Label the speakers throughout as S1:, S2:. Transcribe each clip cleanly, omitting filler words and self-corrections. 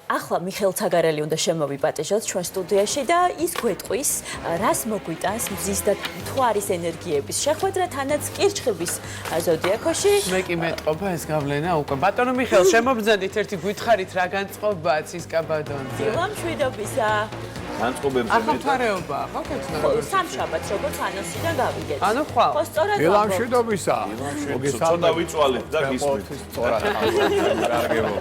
S1: ახლა მიხეილ ცაგარელი უნდა შემოვიპატეჟოთ ჩვენ სტუდიაში და ის გვეტყვის, რას მოგვიტანს მზის და მთვარის ენერგიების შეხვედრა თანაც კირჩხიბის ზოდიაქოში.
S2: მე კი მეტყობა ეს გავლენა უკვე. ბატონო მიხეილ, შემობრძანდით ერთი გითხარით რა განწყობაა ცისკაბადონზე.
S1: დილა მშვიდობისა.
S3: განწყობებზე
S2: ახლა მთვარეობა, ხო კეთდა?
S1: სამშაბათს როგორც ანონსიდან გავიგეთ.
S2: ანუ ხვალ.
S1: ხო, სწორად.
S4: დილა მშვიდობისა.
S3: ცოტა ვიწვალეთ და გისმით.
S4: სწორად. კარგებო.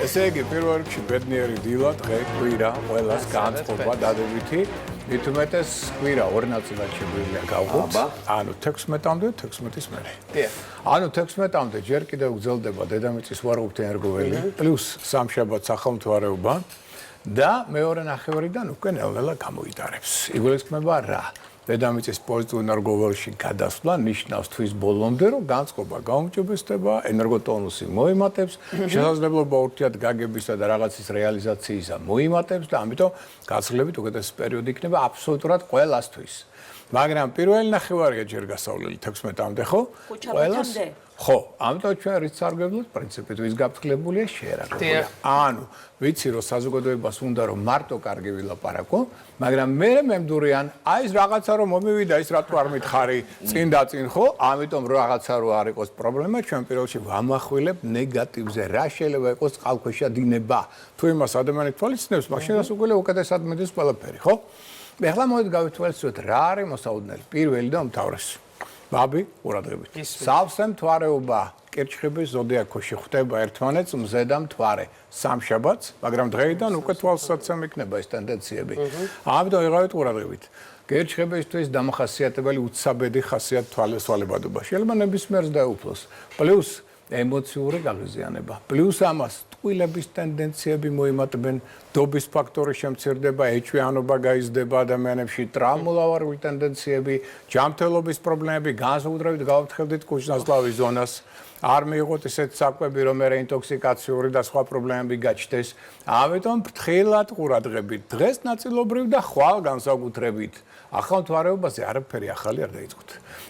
S4: ესე იგი, პირველ რიგში ბედნიერი დილა, დღე, კვირა, ყველას განწყობა დადებითი. მით უმეტეს კვირა ორ ნაწილად შეგვიძლია გავღოთ. ანუ 16-მდე, 16-ის მერე.
S2: დიახ.
S4: ანუ 16-მდე ჯერ კიდევ გრძელდება დედამიწის უარყოფითი ენერგოველი, პლუს სამშაბათს ახალმთვარეობა და მეორე ნახევარიდან უკვე ნელ-ნელა გამოიტარებს. იგულისხმება რა? დედამიწის პოზიტიურ ენერგოველში გადასვლა ნიშნავს თვის ბოლომდე, რომ განწყობა გაუმჯობესდება, ენერგოტონუსი მოიმატებს, შესაძლებლობა ურთიერთ გაგებისა და რაღაცის რეალიზაციისა მოიმატებს და ამიტომ გასაგებით უკეთესი პერიოდი იქნება აბსოლუტურად ყველასთვის. მაგრამ პირველი ნახევარია ჯერ გასავლელი 16-მდე, ხო?
S1: ხუთშაბათამდე.
S4: ხო, ამიტომ ჩვენ რით სარგებლობთ, პრინციპით ვის გაფრთხილებულია შეერაგებულია. ანუ ვიცი რომ საზოგადოებას უნდა რომ მარტო კარგი ვილაპარაკო, მაგრამ მე მემდურიან აი ეს რაღაცა რომ მომივიდა ის რატო არ მითხარი წინ და წინ ხო? ამიტომ რაღაცა რო არ იყოს პრობლემა, ჩვენ პირველში ვამახვილებ ნეგატივზე, რა შეიძლება იყოს წყალქვეშა დინება. თუ იმას ადამიანი თვალისწინებს, მაშინ რას უკვე უკეთესად მიდის ყველაფერი, ხო? ეხლა მოდით გავითვალისწინოთ რა არის მოსაუდნელი, პირველი და უმთავრესი. ბაბი, ყურადღებით. სავსე მთვარეობა კირჩხიბის ზოდიაქოში ხვდება ერთმანეთს მზე და მთვარე სამშაბათს, მაგრამ დღეიდან უკვე თვალსაცემ იქნება ეს ტენდენციები. ამიტომ იღავით ყურადღებით. კირჩხიბისთვის დამახასიათებელი უცაბედი ხასიათ თვალესვალებადობა. შეიძლება ნებისმიერს დაეუფლოს. პლუს ემოციური გაღიზიანება. პლუს ამას ტყუილების ტენდენციები მოიმატებენ, დობის ფაქტორი შემცირდება, ეჭვიანობა გაიზრდება ადამიანებში, ტრამულავარული ტენდენციები, ჯანმრთელობის პრობლემები, განსაკუთრებით გავაფრთხილდით კუჭნასლავის ზონას. არ მიიღოთ ისეთ საკვები, რომ რეინტოქსიკაციური და სხვა პრობლემები გაჩნდეს. ამიტომ ფრთხილად ყურადღებით. დღეს ნაწილობრივ და ხვალ განსაკუთრებით. ახალმთვარეობაზე არაფერი ახალი არ დაიწყოთ.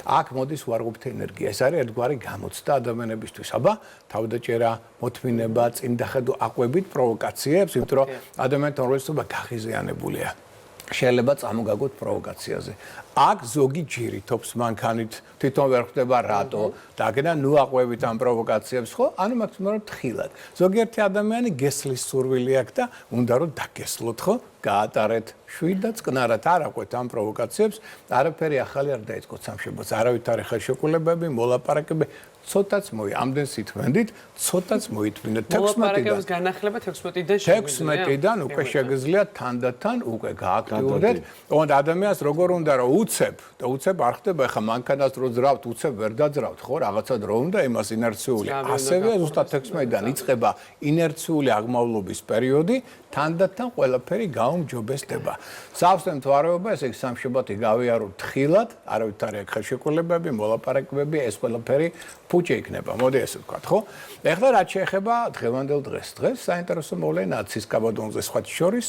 S4: აქ მოდის უარყოფითი ენერგია. ეს არის ერთგვარი გამოცდა ადამიანებისთვის. აბა, თავდაჭერა, მოთმინება, წინდახედვა აყვებით პროვოკაციებს, იმიტომ რომ ადამიანთა ორგანიზმობა გაღიზიანებულია. შეიძლება წამოგაგოთ პროვოკაციაზე. აქ ზოგი ჯირი თობს მანქანით, თვითონ ვერ ხვდება რატო, დაგენა ნუ აყვებით ამ პროვოკაციებს, ხო? ანუ მაქსიმალურად თხილად. ზოგიერთი ადამიანი გესლის სურვილი აქვს და უნდა რომ დაგესლოთ, ხო? გაატარეთ შვიდ და წყნარად არ აყვეთ ამ პროვოკაციებს, არაფერი ახალი არ დაიწყოთ სამშაბათს, არავითარი ხელშეკრულებები, მოლაპარაკებები ცოტაც ამდენ სითვენდით, ცოტაც მოითმინეთ
S2: 16-დან. განახლება 16-დან შეგვიძლია.
S4: 16-დან უკვე შეგვიძლია თანდათან უკვე გააქტიურდეთ. ოღონდ ადამიანს როგორ უნდა რომ უცებ და უცებ არ ხდება, ეხა მანქანას რო ძრავთ, უცებ ვერ დაძრავთ, ხო? რაღაცა დრო უნდა იმას ინერციული. ასევე ზუსტად 16-დან იწყება ინერციული აღმავლობის პერიოდი, თანდათან ყველაფერი გაუმჯობესდება. სავსე მთვარეობა, ესე იგი სამშაბათი გავიარო თხილად, არავითარი აქ ხელშეკრულებები, მოლაპარაკებები, ეს ყველაფერი ფუჭი იქნება, მოდი ესე ვთქვათ, ხო? ეხლა რაც შეეხება დღევანდელ დღეს. დღეს საინტერესო მოვლენაა ცისკაბადონზე სხვათ შორის,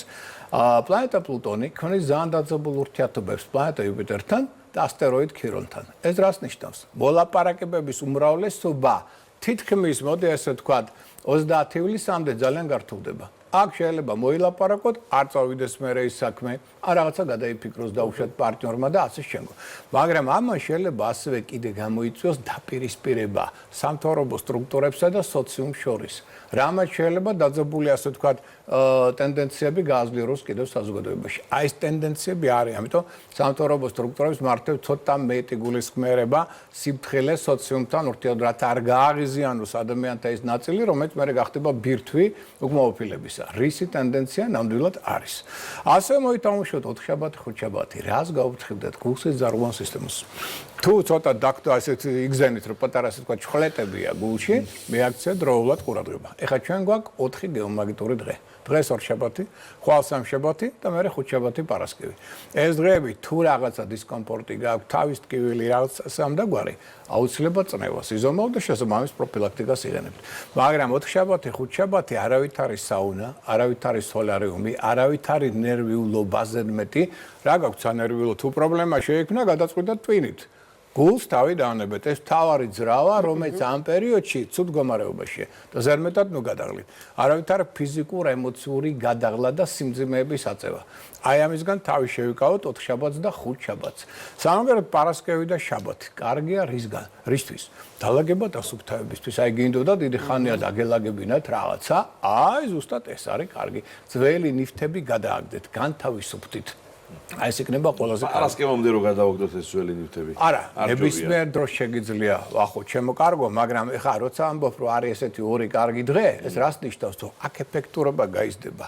S4: პლანეტა პლუტონი ქმნის ძალიან დაძაბულ ურთიერთობებს პლანეტა იუპიტერთან და ასტეროიდ ქირონთან. ეს რას ნიშნავს? მოლაპარაკებების უმრავლესობა თითქმის, მოდი ესე ვთქვათ, 30 ივლისამდე ძალიან გართულდება. აქ შეიძლება მოილაპარაკოთ, არ წავიდეს მერე ის საქმე, არ რაღაცა გადაიფიქროს დაუშვათ პარტნიორმა და ასე შემდგომ. მაგრამ ამან შეიძლება ასევე კიდე გამოიწვიოს დაპირისპირება სამთავრობო სტრუქტურებსა და სოციუმ შორის. რამაც შეიძლება დაძაბული ასე ვთქვათ ტენდენციები გააზლიეროს კიდევ საზოგადოებაში. აი ეს ტენდენციები არის, ამიტომ სამთავრობო სტრუქტურებს მართლ ცოტა მეტი გულისხმიერება სიფრთხილე სოციუმთან ურთიერთობად, რათა არ გააღიზიანოს ადამიანთა ის ნაწილი, რომელიც მერე გახდება ბირთვი უკმაყოფილების. რისი ტენდენცია ნამდვილად არის. ასე მოითამაშოთ 4 შაბათი, 5 შაბათი. რას გავფრთხილდეთ გულსის ზარღვან სისტემას? თუ ცოტა დაქტო ასეთ იგზენით, რომ პატარა ასე თქვა ჩხლეტებია გულში, მეაქცია დროულად ყურადღება. ეხლა ჩვენ გვაქვს 4 გეომაგნიტური დღე. დღეს 2 შაბათი, ხვალ 3 შაბათი და მერე 5 შაბათი პარასკევი. ეს დღეები თუ რაღაცა დისკომფორტი გაქვთ, თავის ტკივილი რაღაც სამდაგვარი, აუცილებლად წნევას იზომავთ და შესაბამის პროფილაქტიკას იღენებთ. მაგრამ 4 შაბათი, 5 შაბათი არავით არის საუნა, არავით არის სოლარიუმი, არავით არის ნერვიულობა ზედმეტი. რა გაქვთ სანერვიულო თუ პრობლემა შეექმნა, გადაწყვიტეთ ტვინით. გულს თავი დავნებეთ. ეს თავარი ძრავა, რომელიც ამ პერიოდში ცუდ მდგომარეობაშია და ზერმეტად ნუ გადაღლით. არავითარ ფიზიკურ, ემოციური გადაღლა და სიმძიმეების აწევა. აი ამისგან თავი შევიკავოთ 4 შაბათს და 5 შაბათს. სამაგერად პარასკევი და შაბათი. კარგია რისგან? რისთვის? დალაგება და სუფთავებისთვის. აი გინდოდა დიდი ხანია დაგელაგებინათ რაღაცა. აი ზუსტად ეს არის კარგი. ძველი ნივთები გადააგდეთ, განთავისუფლდით. აი ეს იქნება ყველაზე კარგი.
S3: პარასკევამდე რო გადავაგდოთ ეს ძველი ნივთები.
S4: არა, ნებისმიერ დროს შეგიძლია ვახო ჩემო კარგო, მაგრამ ეხლა როცა ამბობ რომ არის ესეთი ორი კარგი დღე, ეს რას ნიშნავს, რომ აქ ეფექტურობა გაიზრდება.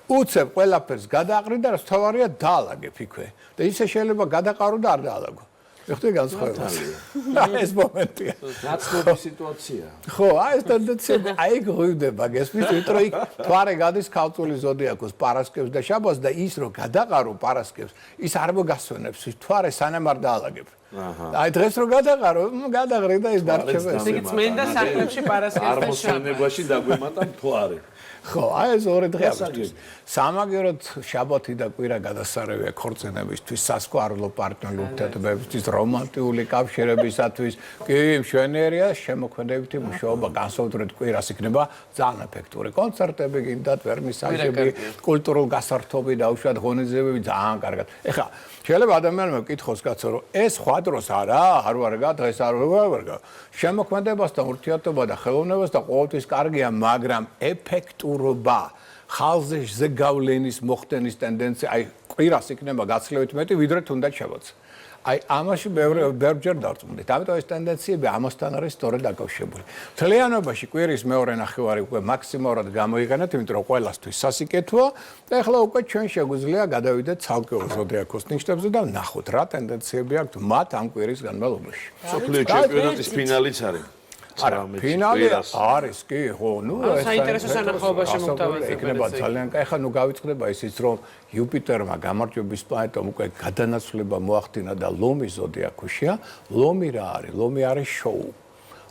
S4: უცებ ყველაფერს გადააყრი და თავარია დაალაგებ იქვე. და ისე შეიძლება გადაყარო და არ დაალაგო. ეხლა განსხვავებას. ეს მომენტია.
S3: ნაცნობი სიტუაცია.
S4: ხო, აი ეს ტენდენცია აი გვივდება, გესმის, ვიტრო იქ თვარე გადის ქალწული ზოდიაქოს პარასკევს და შაბათს და ის რო გადაყარო პარასკევს, ის არ მოგასვენებს, თვარე სანამ არ დაალაგებ. აი დღეს რო გადაყარო, გადაღრი და ის დარჩება.
S2: ისე წმენდა საქმეებში პარასკევს და შაბათს.
S3: არმოცენებაში დაგვემატა მთვარე.
S4: ხო, აი ეს ორი დღე აქვს. სამაგეროდ შაბათი და კვირა გადასარევია ქორწინებისთვის, სასკვარლო პარტნიორულ ურთიერთობებისთვის, რომანტიკული კავშირებისათვის. კი, მშვენიერია შემოქმედებითი მუშაობა, განსაკუთრებით კვირას იქნება ძალიან ეფექტური. კონცერტები გინდათ, ვერნისაჟები, კულტურულ გასართობი და უშუალოდ ღონისძიებები ძალიან კარგად. ეხლა შეიძლება ადამიანმა მკითხოს კაცო, რომ ეს სხვა დროს არა, არ ვარგა, დღეს არ ვარგა. შემოქმედებასთან ურთიერთობა და ხელოვნებას და ყოველთვის კარგია, მაგრამ ეფექტურობა ხალხზე ზეგავლენის მოხდენის ტენდენცია, აი კვირას იქნება გაცილებით მეტი, ვიდრე თუნდაც შაბათს. აი ამაში ბევრჯერ დარწმუნდით. ამიტომ ეს ტენდენციები ამასთან არის სწორედ დაკავშირებული. მთლიანობაში კვირის მეორე ნახევარი უკვე მაქსიმალურად გამოიყენეთ, იმიტომ რომ ყველასთვის სასიკეთოა და ეხლა უკვე ჩვენ შეგვიძლია გადავიდეთ ცალკეულ ზოდიაქოს ნიშნებზე და ნახოთ რა ტენდენციები აქვთ მათ ამ კვირის განმავლობაში.
S3: სოფლიო ჩემპიონატის ფინალიც არის.
S4: არა, ფინალი არის კი, ხო, ნუ
S2: ეს საინტერესო სანახაობაში მომთავაზებელია.
S4: იქნება ძალიან კაი, ხა ნუ გავიწყდება ისიც რომ იუპიტერმა გამარჯვების პლანეტამ უკვე გადანაცვლება მოახდინა და ლომის ზოდიაქოშია. ლომი რა არის? ლომი არის შოუ.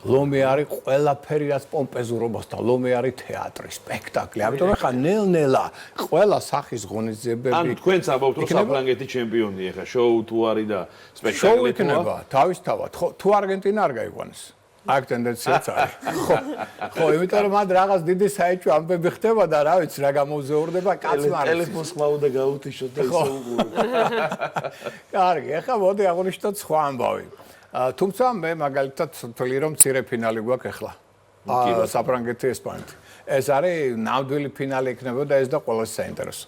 S4: ლომი არის ყველაფერი რაც პომპეზურობასთან, ლომი არის თეატრი, სპექტაკლი. ამიტომ ხა ნელ-ნელა ყველა სახის ღონისძიებები.
S3: ან თქვენც ამბობთ რომ საფრანგეთი ჩემპიონია, ხა შოუ თუ არის და სპექტაკლი
S4: შოუ იქნება თავისთავად. ხო, თუ არგენტინა არ გაიყვანეს. აქ ტენდენციაც არის. ხო, იმიტომ რომ მან რაღაც დიდი საეჭვო ამბები ხდება და რა ვიცი რა გამოუზეურდება კაცმა არის.
S3: ტელეფონს ხმაუდა გაუთიშოთ და ისე უყურებ.
S4: კარგი, ახლა მოდი აღვნიშნოთ სხვა ამბავი. თუმცა მე მაგალითად ვთვლი რომ მცირე ფინალი გვაქვს ახლა. საფრანგეთი ესპანეთი. ეს არის ნამდვილი ფინალი იქნებოდა ეს და ყველაზე საინტერესო.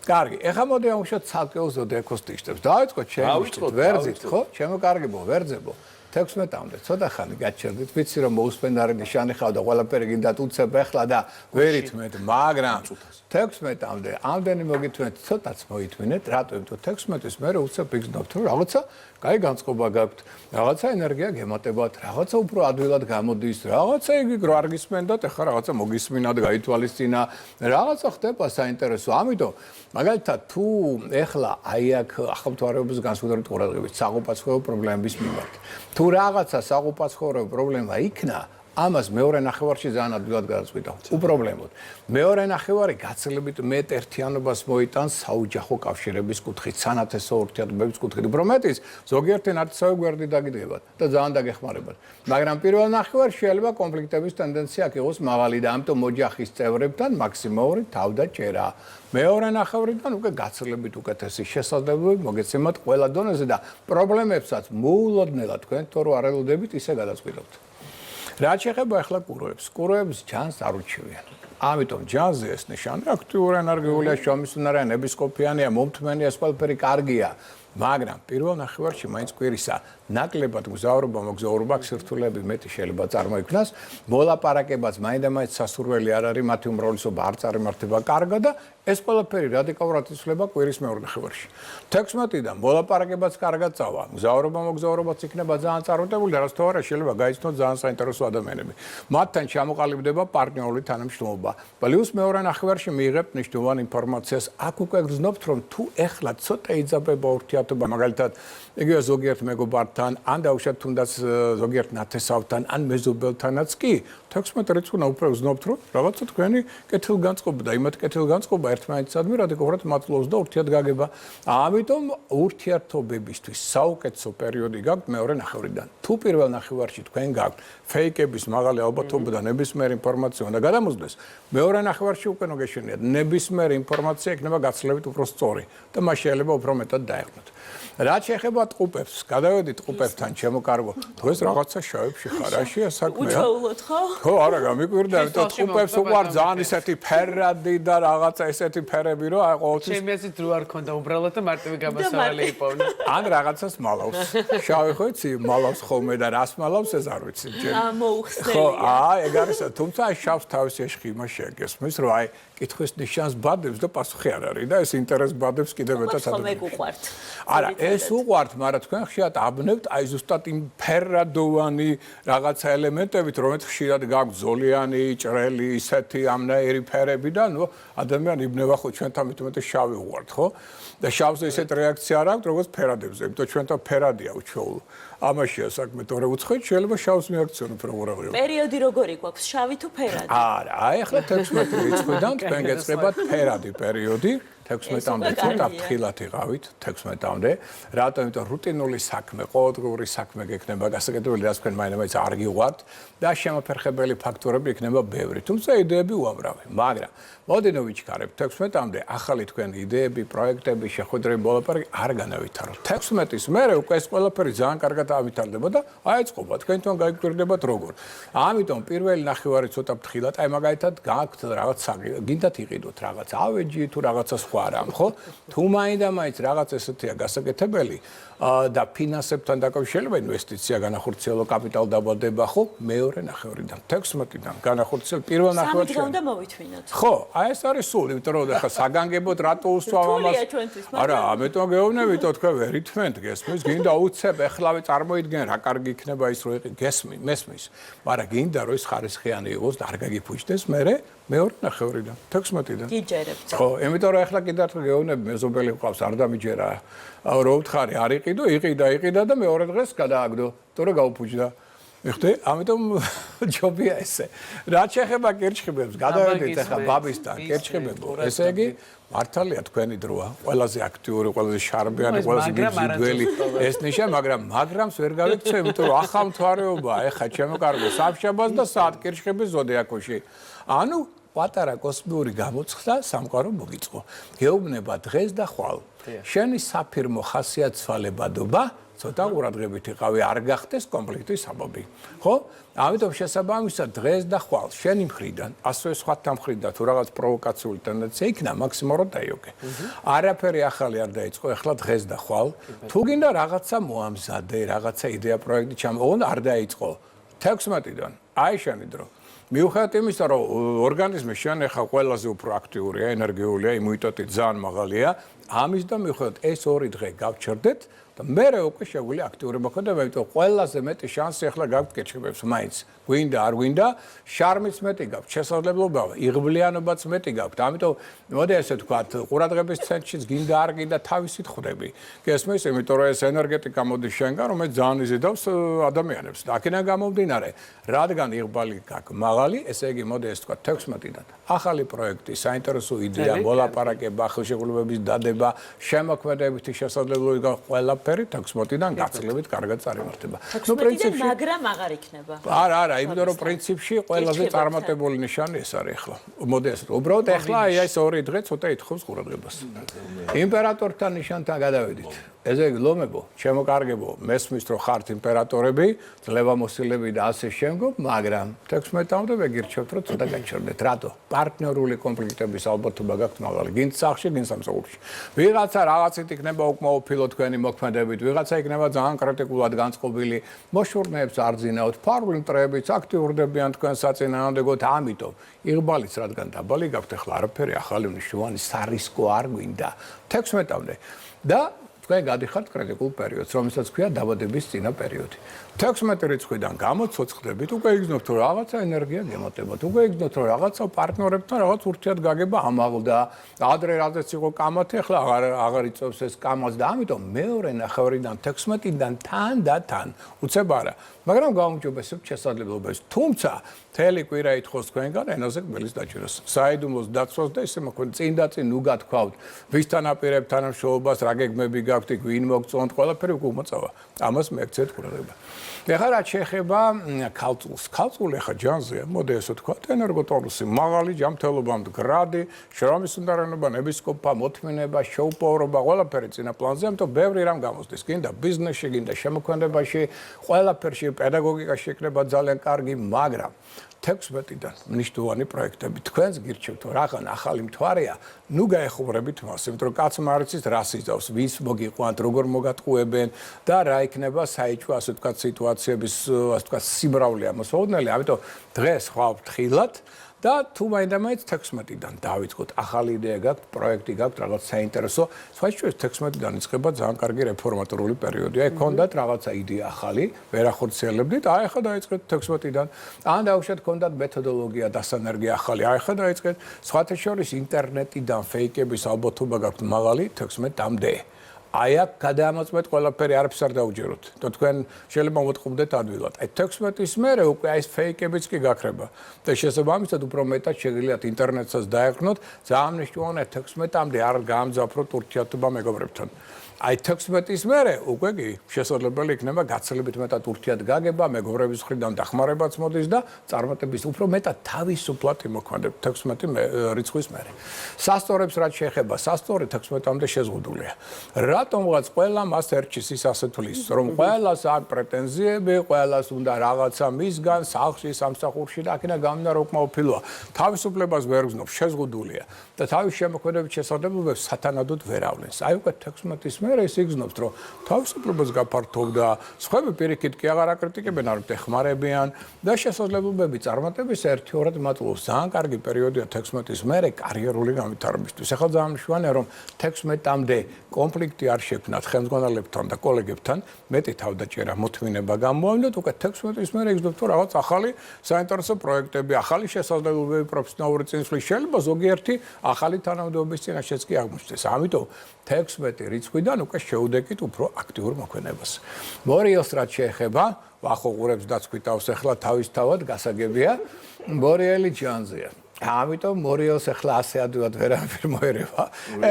S4: კარგი, ახლა მოდი აღვნიშნოთ ცალკეულ ზოდიაქოს ნიშნებს. დავიწყოთ ჩემი ვერძით, ხო? ჩემო კარგებო, ვერძებო. 16-მდე ცოტა ხანი გაჩერდით, ვიცი რომ მოუსპენდარი ნიშანი ხავ და ყველაფერი გინდათ უცებ ახლა და ვერითმეთ, მაგრამ 16-მდე ამდენი მოგითვენეთ, ცოტაც მოითმინეთ, რატო? იმიტომ 16-ის მერე უცებ იგრძნობთ, რომ რაღაცა კაი განწყობა გაქვთ, რაღაცა ენერგია გემატებათ, რაღაცა უფრო ადვილად გამოდის, რაღაცა იგი რო არ გისმენდათ, ახლა რაღაცა მოგისმინათ, გაითვალისწინა, რაღაცა ხდება საინტერესო. ამიტომ მაგალითად თუ ახლა აი აქ ახალმთვარეობის განსაკუთრებით ყურადღებით საყოფაცხოვრებო პრობლემების მიმართ თუ რაღაცა საყოფაცხოვრებო პრობლემა იქნა, ამას მეორე ნახევარში ძალიან ადვილად გადაწყვიტავ. უპრობლემოდ. მეორე ნახევარი გაცილებით მეტ ერთიანობას მოიტანს საოჯახო კავშირების კუთხით, სანათესო ურთიერთობების კუთხით. უბრალოდ ზოგიერთი ნათესავი გვერდი დაგიდებათ და ძალიან დაგეხმარებათ. მაგრამ პირველ ნახევარში შეიძლება კონფლიქტების ტენდენცია იყოს მაღალი და ამიტომ ოჯახის წევრებთან მაქსიმალური თავდაჭერა. მეორე ნახევრიდან უკვე გაცილებით უკეთესი შესაძლებლობები მოგეცემათ ყველა დონეზე და პრობლემებსაც მოულოდნელად თქვენ თუ არ ელოდებით ისე გადაწყვიტავთ. რაც შეეხება ახლა კუროებს. კუროებს ჯანს არ უჩვევიან. ამიტომ ჯანზე ეს ნიშანი აქტიური ენერგიულია, შრომისუნარიანი, ნებისყოფიანია, მომთმენია, ეს ყველაფერი კარგია. მაგრამ პირველ ნახევარში მაინც კვირისა ნაკლებად მოგზაურობა სირთულეები მეტი შეიძლება წარმოიქმნას, მოლაპარაკებაც მაინდა-მაინც სასურველი არ არის, მათი უმრავლესობა არ წარიმართება კარგად და ეს ყველაფერი რადიკალურად იცვლება კვირის მეორე ნახევარში. 16-დან მოლაპარაკებაც კარგად წავა, მოგზაურობაც იქნება ძალიან წარმატებული და რაც თუ არა შეიძლება გაიცნოთ ძალიან საინტერესო ადამიანები. მათთან ჩამოყალიბდება პარტნიორული თანამშრომლობა. პლუს მეორე ნახევარში მიიღებთ მნიშვნელოვან ინფორმაციას. აქ უკვე გრძნობთ რომ თუ ეხლა ცოტა იძაბება ურთიერთობა ურთიერთობა, მაგალითად, იგივე ზოგიერთ მეგობართან, ან დაუშვათ თუნდაც ზოგიერთ ნათესავთან, ან მეზობელთანაც კი 16 რიცხვი უნდა უფრო ვზნობთ, რომ რაღაცა თქვენი კეთილგანწყობა და იმათ კეთილგანწყობა ერთმანეთისადმი რადიკალურად მატლობს და ურთიერთგაგება. ამიტომ ურთიერთობებისთვის საუკეთესო პერიოდი გაქვთ მეორე ნახევრიდან. თუ პირველ ნახევარში თქვენ გაქვთ ფეიკების მაღალი ალბათობა და ნებისმიერი ინფორმაცია უნდა გადამოწდეს, მეორე ნახევარში უკვე მოგეშინიათ ნებისმიერი ინფორმაცია იქნება გაცილებით უფრო სწორი და მას შეიძლება უფრო მეტად დაეხმოთ. რაც შეეხება ტყუპებს, გადავედით ტყუპებთან, ჩემო კარგო. დღეს რაღაცა შავებში ხარ, აშია საქმეა.
S1: უჩვეულოდ ხო?
S4: ხო, არა, გამიკვირდა, იმიტომ ტყუპებს უყვარ ძალიან ისეთი ფერადი და რაღაცა ესეთი ფერები, რომ აი ყოველთვის
S2: ჩემი აზრით დრო არ ქონდა უბრალოდ და მარტივი გამოსავალი იპოვნა.
S4: ან რაღაცას მალავს. შავი ხო იცი, მალავს ხოლმე და რას მალავს ეს არ ვიცი.
S1: მოუხსნელია.
S4: ხო, ეგ არის, თუმცა შავს თავის ეშხი იმას შეგესმის, რომ აი კითხვის ნიშანს ბადებს და პასუხი არ არის და ეს ინტერესს ბადებს კიდევ მეტად
S1: ადამიანს უყვართ.
S4: არა, ეს უყვართ, მაგრამ თქვენ ხშირად აბნევთ აი ზუსტად იმ ფერადოვანი რაღაცა ელემენტებით, რომელიც ხშირად გაქვს ზოლიანი, ჭრელი, ისეთი ამნაირი ფერები და ნუ ადამიანი იბნევა ხო ჩვენთან მეტ შავი უყვართ, ხო? და შავზე ისეთ რეაქცია არ აქვს, როგორც ფერადებზე, იმიტომ ჩვენთან ფერადია უჩვეულო. ამაშია საქმე, თორე უცხოეთ შეიძლება შავს მიაქციონო პროგრამები.
S1: პერიოდი როგორი გვაქვს, შავი თუ ფერადი?
S4: არა, აი ახლა 16 რიცხვიდან თქვენ გეწყებათ ფერადი პერიოდი. 16-მდე ცოტა ფრთხილად იყავით 16-მდე. რატომ? იმიტომ რუტინული საქმე, ყოველდღიური საქმე გექნება გასაკეთებელი, რაც თქვენ მაინც არ გიყვართ და შემოფერხებელი ფაქტორები იქნება ბევრი. თუმცა იდეები უამრავი. მაგრამ მოდით ვიჩქარებთ 16-მდე ახალი თქვენი იდეები, პროექტები, შეხვედრები, ბოლოპარაკი არ განავითაროთ. 16-ის მერე უკვე ეს ყველაფერი ძალიან კარგად ავითარდება და აეწყობა. თქვენ თვითონ გაიკვირდებათ როგორ. ამიტომ პირველი ნახევარი ცოტა ფრთხილად, აი მაგალითად გაქვთ რაღაც გინდათ იყიდოთ რაღაც ავეჯი თუ რაღაცა სხვა რამ, ხო? თუ მაინც რაღაც ესეთია გასაკეთებელი და ფინანსებთან დაკავშირება ინვესტიცია განახორციელო კაპიტალ დაბადება, ხო? მეორე ნახევრიდან 16-დან განახორციელო პირველ ნახევარში.
S1: 3 დღე უნდა მოვithვინოთ.
S4: ხო, აი ეს არის სული, იმიტომ რომ ახლა საგანგებოდ რატო უსვამ ამას? არა, ამიტომ გეუბნებით, თქვენ ვერ ითმენთ გესმის, გინდა უცებ ეხლავე წარმოიდგენ რა კარგი იქნება ის რო მესმის, მაგრამ გინდა რომ ის ხარისხიანი იყოს და არ გაგიფუჭდეს მეორე ნახევრიდან 16-დან.
S1: გიჯერებთ.
S4: ხო, იმიტომ რომ ახლა კიდევ ერთხელ გეუბნები მეზობელი ყავს, არ დამიჯერა. რო ვთხარი, არ იყიდა და მეორე დღეს გადააგდო, თორე გაუფუჭდა. მიხდი, ამიტომ ჯობია ესე. რაც შეეხება კერჩხიბებს, გადავედით ახლა ბაბისთან, კერჩხიბებო. ესე იგი, მართალია თქვენი დროა, ყველაზე აქტიური, ყველაზე შარბიანი, ყველაზე გიძველი ეს ნიშა, მაგრამს ვერ გავიქცე, იმიტომ რომ ახალ მთვარეობა, ეხა ჩემო კარგო, სამშაბათს და საათ კერჩხიბის ზოდიაკოში. ანუ პატარა კოსმიური გამოცხდა სამყარო მოგიწყო. გეუბნება დღეს და ხვალ. შენი საფირმო ხასიათცვალებადობა ცოტა ყურადღებით იყავი, არ გახდეს კონფლიქტის საბაბი. ხო? ამიტომ შესაბამისად დღეს და ხვალ შენი მხრიდან, ასევე სხვათა მხრიდან თუ რაღაც პროვოკაციული ტენდენცია იქნა, მაქსიმალურად დაიოგე. არაფერი ახალი არ დაიწყო, ახლა დღეს და ხვალ. თუ გინდა რაღაცა მოამზადე, რაღაცა იდეა პროექტი ჩამოყო, არ დაიწყო. 16-დან. აი შენი დრო. მიუხედავად იმისა, რომ ორგანიზმი შენ ახლა ყველაზე უფრო აქტიურია, ენერგიულია, იმუნიტეტი ძალიან მაღალია, ამის და მიუხედავად ეს 2 დღე გავჩერდეთ და მე უკვე შეგვიძლია აქტიური მოქმედება, იმიტომ ყველაზე მეტი შანსი ახლა გაქვთ კერჩხიბებს, მაინც გვინდა არ გვინდა, შარმიც მეტი გაქვთ, შესაძლებლობა, იღბლიანობაც მეტი გაქვთ. ამიტომ მოდი ესე ვთქვათ, ყურადღების ცენტრშიც გინდა არ გინდა თავისით ხვდები. გესმის, იმიტომ რომ ეს ენერგეტიკა მოდის შენგან, რომელიც ძალიან იზიდავს ადამიანებს. და აქედან გამომდინარე, რადგან იღბალი გაქვს მაღალი, ესე იგი მოდი ესე ვთქვათ 16-დან. ახალი პროექტი, საინტერესო იდეა, მოლაპარაკება, ხელშეკრულებების დადება, შემოქმედებითი შესაძლებლობები გაქვს ყველაფერი 16-დან გაცილებით კარგად წარიმართება.
S1: ნუ პრინციპში მაგრამ აღარ იქნება.
S4: არა, იმიტომ რომ პრინციპში ყველაზე წარმატებული ნიშანი ეს არის ახლა. მოდი ეს უბრალოდ ახლა ეს 2 დღე ცოტა ითხოვს ყურადღებას. იმპერატორთან ნიშანთან გადავედით. ესე იგი ლომებო, ჩემო კარგებო, მესმის რომ ხართ იმპერატორები, ძლევამოსილები და ასე შემდგომ, მაგრამ 16-მდე ვეგირჩევთ რომ ცოტა გაჩერდეთ. რატო? პარტნიორული კონფლიქტების ალბათობა გაქვთ მაღალი, გინც სახში, გინც სამსახურში. ვიღაცა რაღაცით იქნება უკმაოფილო თქვენი მოქმედებით, ვიღაცა იქნება ძალიან კრიტიკულად განწყობილი, მოშურნეებს არ ძინავთ, ფარული მტრეებიც აქტიურდებიან თქვენ საწინააღმდეგოდ, ამიტომ იღბალიც რადგან დაბალი გაქვთ, ახლა არაფერი ახალი მნიშვნელოვანი სარისკო არ გვინდა 16-მდე. და თქვენ გადიხართ კრიტიკულ პერიოდს, რომელსაც ქვია დაბადების წინა პერიოდი. 16 რიცხვიდან გამოცოცხლდებით, უკვე იგრძნობთ, რომ რაღაცა ენერგია გემატებათ, უკვე იგრძნობთ, რომ რაღაცა პარტნიორებთან რაღაც ურთიერთგაგება ამაღლდა, ადრე რაზეც იყო კამათი, ახლა აღარ იწევს ეს კამათს და ამიტომ მეორე ნახევრიდან 16-დან თან და თან უცებ არა. მაგრამ გაუმჯობესებთ შესაძლებლობებს. თუმცა მთელი კვირა ითხოვს თქვენგან ენაზე კბილის დაჭერას. საიდუმლოს დაცვას და ისე მოქმედ წინ და წინ ნუ გათქვავთ, ვისთან აპირებთ თანამშრომლობას, რა გეგმები გაქვთ, ვინ მოგწონთ, ყველაფერი უკვე უმოწავა. ამას მეკცეთ ყურადღება. ეხლა რაც შეეხება ქალწულს. ქალწული ახლა ჯანზეა, მოდი ესე ვთქვათ, ენერგოტონუსი მაღალი, ჯანმრთელობა მდგრადი, შრომის უნდარიანობა, ნებისყოფა, მოთმინება, შეუპოვრობა, ყველაფერი წინა პლანზე, ამიტომ ბევრი რამ გამოსდის. გინდა ბიზნესში, გინდა შემოქმედებაში, ყველაფერში პედაგოგიკაში იქნება ძალიან კარგი, მაგრამ 16-დან მნიშვნელოვანი პროექტები თქვენს გირჩევთ, რაღან ახალი მთვარეა, ნუ გაეხუბრებით მას, იმიტომ რომ კაცმა არ იცის რა სიძავს, ვის მოგიყვანთ, როგორ მოგატყუებენ და რა იქნება საიჭვო, ასე ვთქვათ, სიტუაციების, ასე ვთქვათ, სიმრავლე ამოსაოდნელი, ამიტომ დღეს ხვალ ფრთხილად და თუ მაინდა-მაინც 16-დან დავიწყოთ, ახალი იდეა გაქვთ, პროექტი გაქვთ, რაღაც საინტერესო, სხვაიშვეს 16-დან იწყება ძალიან კარგი რეფორმატორული პერიოდი. აი, გქონდათ რაღაცა იდეა ახალი, ვერ ახორციელებდით, აი ახლა დაიწყეთ 16-დან. ან დაუშვათ, გქონდათ მეთოდოლოგია, დასანერგია ახალი, აი ახლა დაიწყეთ. სხვათა შორის ინტერნეტიდან ფეიკების ალბათობა გაქვთ მაღალი 16-მდე. აი აქ გადაამოწმეთ ყველაფერი, არაფერს არ დაუჯეროთ. თქვენ შეიძლება მოტყობდეთ ადვილად. აი 16-ის მერე უკვე აი ეს ფეიკებიც კი გაქრება. და შესაბამისად უფრო მეტად შეგიძლიათ ინტერნეტსაც დაეყრდნოთ, ძალიან მნიშვნელოვანია 16-მდე არ გაამძაფროთ ურთიერთობა მეგობრებთან. აი 16-ის მერე უკვე კი შესაძლებელი იქნება გაცილებით მეტად ურთიერთგაგება, მეგობრების მხრიდან დახმარებაც მოდის და წარმატების უფრო მეტად თავისუფლად იმოქმედებთ 16 რიცხვის მერე. სასწორებს რაც შეეხება, სასწორი 16-მდე შეზღუდულია. რატომღაც ყველა მას ერჩის ის ასე თulis, რომ ყველას აქვს პრეტენზიები, ყველას უნდა რაღაცა მისგან, სახლში, სამსახურში და აქედან გამომდინარე უკმაყოფილოა. თავისუფლებას ვერ გზნობს, შეზღუდულია და თავის შემოქმედებით შესაძლებლობებს სათანადოდ ვერ ავლენს. აი უკვე 16-ის მერე ის იგზნობს, რომ თავისუფლებას გაფართოვდა, სხვები პირიქით კი აღარ აკრიტიკებენ, არ ეხმარებიან და შესაძლებლობები წარმატების ერთ-ორად მატულობს. ძალიან კარგი პერიოდია 16-ის მერე კარიერული განვითარებისთვის. ახლა ძალიან მნიშვნელოვანია, რომ 16-მდე კონფლიქტი არ შექმნათ ხელმძღვანელებთან და კოლეგებთან, მეტი თავდაჭერა, მოთმინება გამოავლინოთ, უკვე 16-ის მერე იგზნობს, რომ რაღაც ახალი საინტერესო პროექტები, ახალი შესაძლებლობები პროფესიონალური წინსვლის შეიძლება ზოგიერთი ახალი თანამდებობის წინაშეც კი აღმოჩნდეს. ამიტომ 16 რიცხვიდან უკვე შეუდეკით უფრო აქტიურ მოქმედებას. მორიელს რაც შეეხება, ვახოყურებს დაცვითავს ახლა თავისთავად გასაგებია, მორიელი ჯანზეა. ამიტომ მორიელს ახლა ასე ადვილად ვერაფერ მოერევა.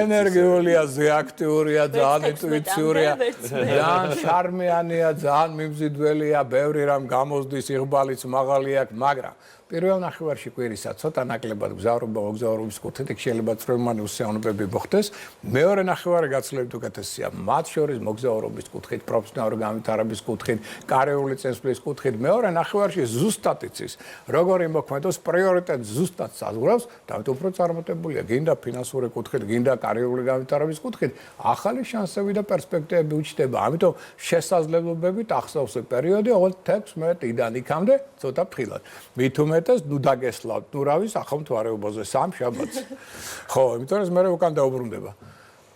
S4: ენერგიულია, აქტიურია, ძალიან ინტუიციურია, ძალიან შარმიანია, ძალიან მიმზიდველია, ბევრი რამ გამოსდის, იღბალიც მაღალი აქვს, მაგრამ პირველ ნახევარში კვირისა ცოტა ნაკლებად გზავრობა მოგზაურობის კუთხით შეიძლება წვრილმანი უსიამოვნებები მოხდეს. მეორე ნახევარი გაცილებით უკეთესია. მათ შორის მოგზაურობის კუთხით, პროფესიონალური განვითარების კუთხით, კარიერული წინსვლის კუთხით. მეორე ნახევარში ზუსტად იცის, როგორი მოქმედოს პრიორიტეტ ზუსტად საზღვრავს, და უფრო წარმატებულია. გინდა ფინანსური კუთხით, გინდა კარიერული განვითარების კუთხით, ახალი შანსები და პერსპექტივები უჩნდება. ამიტომ შესაძლებლობებით ახსოვს პერიოდი, ოღონდ 16-დან იქამდე ცოტა ფრთხილად. მით უმეტეს ნუ დაგესლავთ, ნუ რავის ახალ მთვარეობაზე სამ შაბათს. ხო, იმიტომ რომ მე უკან დაუბრუნდება.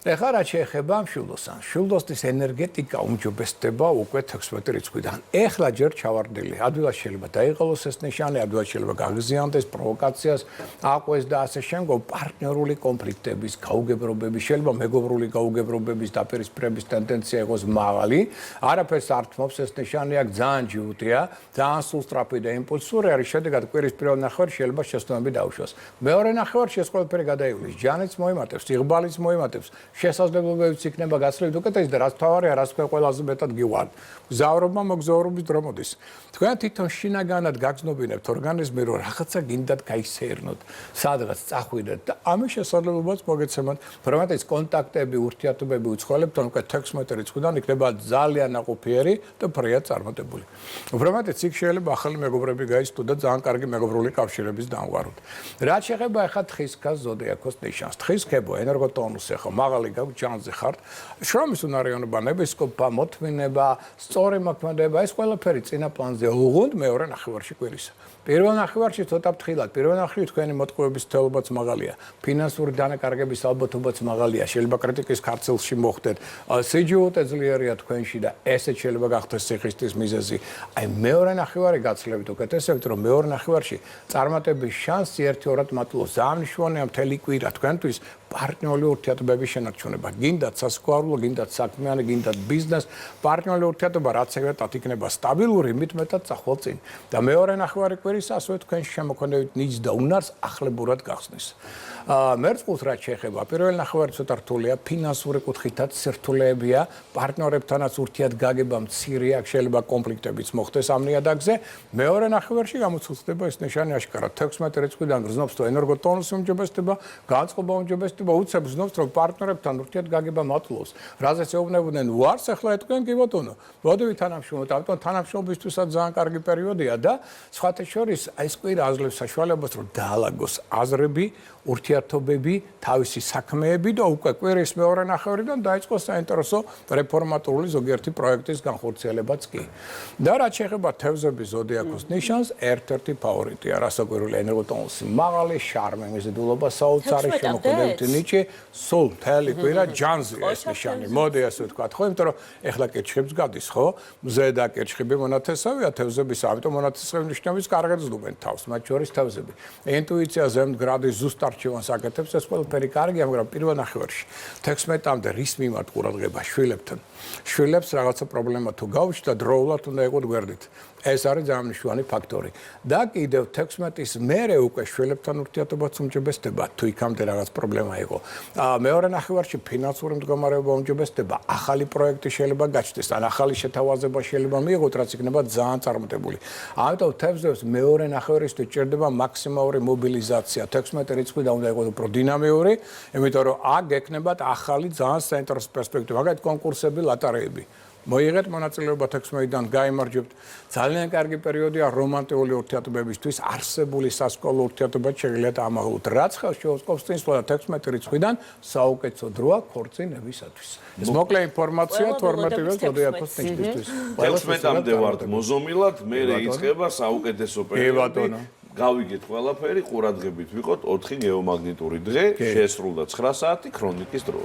S4: ეხლა რაც შეეხება მშვილდოსთან, მშვილდოსთვის ენერგეტიკა უმჯობესდება უკვე 16 რიცხვიდან. ეხლა ჯერ ჩავარდილი, ადვილად შეიძლება დაიღალოს ეს ნიშანი, ადვილად შეიძლება გაღიზიანდეს, პროვოკაციას აყვეს და ასე შემდგომ პარტნიორული კონფლიქტების, გაუგებრობების, შეიძლება მეგობრული გაუგებრობების დაპირისპირების ტენდენცია იყოს მაღალი. არაფერს არ თმობს ეს ნიშანი, აქ ძალიან ჯიუტია, ძალიან სულსწრაფი და იმპულსური არის, შედეგად კვირის პირველ ნახევარში შეიძლება შეცდომები დაუშვას. მეორე ნახევარში ეს ყველაფერი გადაივლის, ჯანიც მოიმატებს, იღბალიც მოიმატებს. შესაძლებლობებიც იქნება გაცილებით უკეთესი და რაც თავარია, რაც თქვენ ყველაზე მეტად გიყვართ. გზავრობა მოგზაურობის დრო მოდის. თქვენ თვითონ შინაგანად გაგზნობინებთ ორგანიზმი, რომ რაღაცა გინდათ გაისეირნოთ, სადღაც წახვიდეთ და ამის შესაძლებლობაც მოგეცემათ. პრომეტის კონტაქტები, ურთიერთობები უცხოელებთან უკვე 16 რიცხვიდან იქნება ძალიან ნაყოფიერი და ფრიად წარმატებული. პრომეტიც იქ შეიძლება ახალი მეგობრები გაიცნოთ და ძალიან კარგი მეგობრული კავშირების დამყაროთ. რაც შეეხება ახლა თხის ქას ზოდიაქოს ნიშანს. თხის ქებო ენერგოტონუსი ხო მაღალი მაღალი გაქვს, ჯანზე ხართ. შრომის უნარიანობა, ნებისყოფა, მოთმინება, სწორი მოქმედება, ეს ყველაფერი წინა პლანზე უღუნდ მეორე ნახევარში კვირისა. პირველ ნახევარში ცოტა ფრთხილად, პირველ ნახევარში თქვენი მოტყუების თელობაც მაღალია, ფინანსური დანაკარგების ალბათობაც მაღალია, შეიძლება კრიტიკის ქარცელში მოხვდეთ, სიჯუუტე ძლიერია თქვენში და ესეც შეიძლება გახდეს სიხისტის მიზეზი. აი მეორე ნახევარი გაცლებით უკეთესებით, რომ მეორე ნახევარში წარმატების შანსი 1-2 მატლობს. ამნიშნულია მთელი კვირა თქვენთვის პარტნიორული ურთიერთობების შენარჩუნება. გინდათ სასკოარულო, გინდათ საქმიანი, გინდათ ბიზნეს, პარტნიორული ურთიერთობა რაც ეგრეთად იქნება სტაბილური, მით მეტად წახვალ წინ. და მეორე ნახევარი კვირის ასევე თქვენში შემოქმედებით ნიჭს და უნარს ახლებურად გახსნის. მერწყულს რაც შეეხება, პირველი ნახევარი ცოტა რთულია, ფინანსური კუთხითაც სირთულეებია, პარტნიორებთანაც ურთიერთგაგება მცირეა, შეიძლება კონფლიქტებიც მოხდეს ამ ნიადაგზე. მეორე ნახევარში გამოცდილდება ეს ნიშანი აშკარად 16 რიცხვიდან გრძნობს თუ ენერგოტონუსი უმჯობესდება, განწყობა უმჯობესდება, უცებ გრძნობს რომ პარტნიორებთან ურთიერთგაგება მატლობს. რაზეც ეუბნებოდნენ ვარს, ახლა ეთქვენ კი ბატონო. მოდივით თანამშრომლობთ, ამიტომ თანამშრომლობისთვისაც ძალიან კარგი პერიოდია და სხვათა შორის ეს კვირა აძლევს საშუალებას რომ დაალაგოს აზრები, ურთიერთობები, თავისი საქმეები და უკვე კვირის მეორე ნახევრიდან დაიწყოს საინტერესო რეფორმატორული ზოგიერთი პროექტის განხორციელებაც კი. და რაც შეეხება თევზების ზოდიაქოს ნიშანს, ერთ-ერთი ფავორიტია, რასაკვირველი ენერგოტონუსი მაღალი, შარმე მიზიდულობა საოცარი, შემოქმედებითი ნიჭი, სულ მთელი კვირა ჯანზია ეს ნიშანი. მოდი ასე ვთქვათ, ხო, იმიტომ რომ ეხლა კირჩხიბს გადის, ხო? ზედა კირჩხიბი მონათესავია თევზების, ამიტომ მონათესავების ნიშნების კარგად ზრუნავენ თავს, მათ შორის თევზები. ინტუიცია ზემდგრადის ზუსტად არჩევანს აკეთებს, ეს ყველაფერი კარგია, მაგრამ პირველ ნახევარში 16-მდე რის მიმართ ყურადღება შვილებთან. შვილებს რაღაცა პრობლემა თუ გაუჩნდა, დროულად უნდა იყოთ გვერდით. ეს არის ძალიან მნიშვნელოვანი ფაქტორი. და კიდევ 16-ის მერე უკვე შვილებთან ურთიერთობაც უმჯობესდება, თუ იქამდე რაღაც პრობლემა იყო. მეორე ნახევარში ფინანსური მდგომარეობა უმჯობესდება, ახალი პროექტი შეიძლება გაჩნდეს, ან ახალი შეთავაზება შეიძლება მიიღოთ, რაც იქნება ძალიან წარმატებული. ამიტომ თევზებს მეორე ნახევარისთვის ჭირდება მაქსიმალური მობილიზაცია. 16 რიცხვი და უნდა იყოს უფრო დინამიური, იმიტომ რომ აქ გექნებათ ახალი ძალიან საინტერესო პერსპექტივა, მაგალითად კონკურსები, ლატარეები. მოიღეთ მონაწილეობა 16-დან, გაიმარჯვებთ. ძალიან კარგი პერიოდია რომანტიკული ურთიერთობებისთვის, არსებული სასკოლო ურთიერთობაც შეგიძლიათ ამაღლოთ. რაც ხელს შეუწყობს წინსვლა 16 რიცხვიდან საუკეთესო დროა ქორწინებისათვის. ეს მოკლე ინფორმაცია 12 ზოდიაქოს ნიშნისთვის.
S3: 16-მდე ვართ მოზომილად, მერე იწყება საუკეთესო პერიოდი. გავიგეთ ყველაფერი, ყურადღებით ვიყოთ 4 გეომაგნიტური დღე, შესრულდა 9 საათი ქრონიკის დრო.